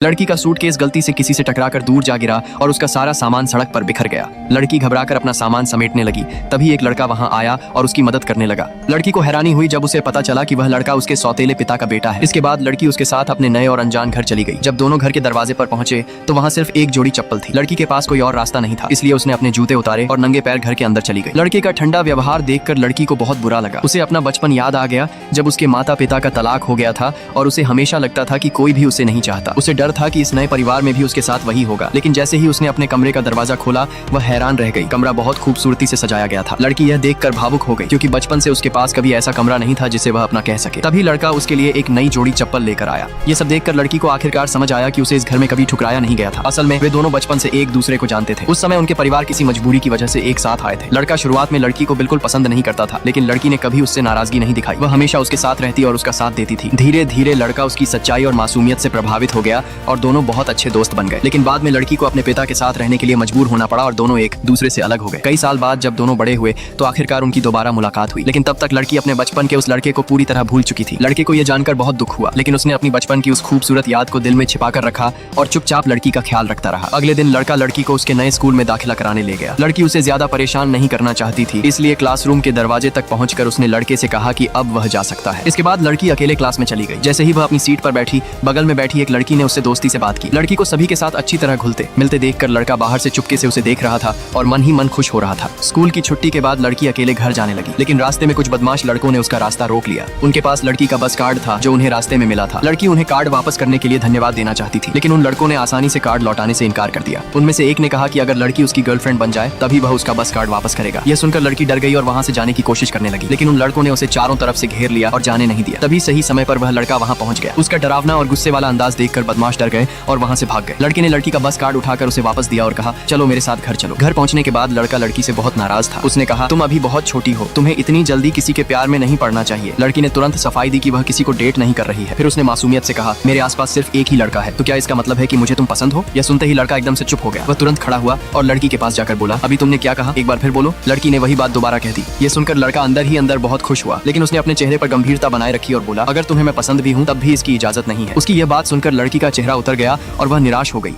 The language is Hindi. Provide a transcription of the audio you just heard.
लड़की का सूटकेस गलती से किसी से टकराकर दूर जा गिरा और उसका सारा सामान सड़क पर बिखर गया। लड़की घबराकर अपना सामान समेटने लगी। तभी एक लड़का वहां आया और उसकी मदद करने लगा। लड़की को हैरानी हुई जब उसे पता चला कि वह लड़का उसके सौतेले पिता का बेटा है। इसके बाद लड़की उसके साथ अपने नए और अनजान घर चली गई। जब दोनों घर के दरवाजे पर पहुंचे तो वहां सिर्फ एक जोड़ी चप्पल थी। लड़की के पास कोई और रास्ता नहीं था, इसलिए उसने अपने जूते उतारे और नंगे पैर घर के अंदर चली गई। लड़के का ठंडा व्यवहार देखकर लड़की को बहुत बुरा लगा। उसे अपना बचपन याद आ गया जब उसके माता पिता का तलाक हो गया था और उसे हमेशा लगता था कि कोई भी उसे नहीं चाहता। उसे डर था कि इस नए परिवार में भी उसके साथ वही होगा। लेकिन जैसे ही उसने अपने कमरे का दरवाजा खोला वह हैरान रह गई। कमरा बहुत खूबसूरती से सजाया गया था। लड़की यह देखकर भावुक हो गई क्योंकि बचपन से उसके पास कभी ऐसा कमरा नहीं था जिसे वह अपना कह सके। तभी लड़का उसके लिए एक नई जोड़ी चप्पल लेकर आया। ये सब देखकर लड़की को आखिरकार समझ आया कि उसे इस घर में कभी ठुकराया नहीं गया था। असल में वे दोनों बचपन से एक दूसरे को जानते थे। उस समय उनके परिवार किसी मजबूरी की वजह से एक साथ आए थे। लड़का शुरुआत में लड़की को बिल्कुल पसंद नहीं करता था, लेकिन लड़की ने कभी उससे नाराजगी नहीं दिखाई। वह हमेशा उसके साथ रहती और उसका साथ देती थी। धीरे धीरे लड़का उसकी सच्चाई और मासूमियत से प्रभावित हो गया और दोनों बहुत अच्छे दोस्त बन गए। लेकिन बाद में लड़की को अपने पिता के साथ रहने के लिए मजबूर होना पड़ा और दोनों एक दूसरे से अलग हो गए। कई साल बाद जब दोनों बड़े हुए तो आखिरकार उनकी दोबारा मुलाकात हुई। लेकिन तब तक लड़की अपने बचपन के उस लड़के को पूरी तरह भूल चुकी थी। लड़के को यह जानकर बहुत दुख हुआ, लेकिन उसने अपनी बचपन की उस खूबसूरत याद को दिल में छिपा कर रखा और चुपचाप लड़की का ख्याल रखता रहा। अगले दिन लड़का लड़की को उसके नए स्कूल में दाखिला कराने ले गया। लड़की उसे ज्यादा परेशान नहीं करना चाहती थी, इसलिए क्लासरूम के दरवाजे तक पहुंचकर उसने लड़के से कहा कि अब वह जा सकता है। इसके बाद लड़की अकेले क्लास में चली गई। जैसे ही वह अपनी सीट पर बैठी, बगल में बैठी एक लड़की ने उससे दोस्ती से बात की। लड़की को सभी के साथ अच्छी तरह घुलते मिलते देखकर लड़का बाहर से चुपके से उसे देख रहा था और मन ही मन खुश हो रहा था। स्कूल की छुट्टी के बाद लड़की अकेले घर जाने लगी, लेकिन रास्ते में कुछ बदमाश लड़कों ने उसका रास्ता रोक लिया। उनके पास लड़की का बस कार्ड था जो उन्हें रास्ते में मिला था। लड़की उन्हें कार्ड वापस करने के लिए धन्यवाद देना चाहती थी, लेकिन उन लड़कों ने आसानी से कार्ड लौटाने से इनकार कर दिया। उनमें से एक ने कहा कि अगर लड़की उसकी गर्लफ्रेंड बन जाए तभी वह उसका बस कार्ड वापस करेगा। यह सुनकर लड़की डर गई और वहां से जाने की कोशिश करने लगी, लेकिन उन लड़कों ने उसे चारों तरफ से घेर लिया और जाने नहीं दिया। तभी सही समय पर वह लड़का वहां पहुंच गया। उसका डरावना और गुस्से वाला अंदाज देखकर बदमाश डर गए और वहां से भाग गए। लड़के ने लड़की का बस कार्ड उठाकर उसे वापस दिया और कहा, चलो मेरे साथ घर चलो। घर पहुंचने के बाद लड़का लड़की से बहुत नाराज था। उसने कहा, तुम अभी बहुत छोटी हो, तुम्हें इतनी जल्दी किसी के प्यार में नहीं पड़ना चाहिए। लड़की ने तुरंत सफाई दी कि वह किसी को डेट नहीं कर रही है। फिर उसने मासूमियत से कहा, मेरे आसपास सिर्फ एक ही लड़का है, तो क्या इसका मतलब है कि मुझे तुम पसंद हो? यह सुनते ही लड़का एकदम से चुप हो गया। वह तुरंत खड़ा हुआ और लड़की के पास जाकर बोला, अभी तुमने क्या कहा, एक बार फिर बोलो। लड़की ने वही बात दोबारा कह दी। ये सुनकर लड़का अंदर ही अंदर बहुत खुश हुआ, लेकिन उसने अपने चेहरे पर गंभीरता बनाए रखी और बोला, अगर तुम्हें मैं पसंद भी हूँ तब भी इसकी इजाजत नहीं है। उसकी यह बात सुनकर लड़की का चेहरा उतर गया और वह निराश हो गई।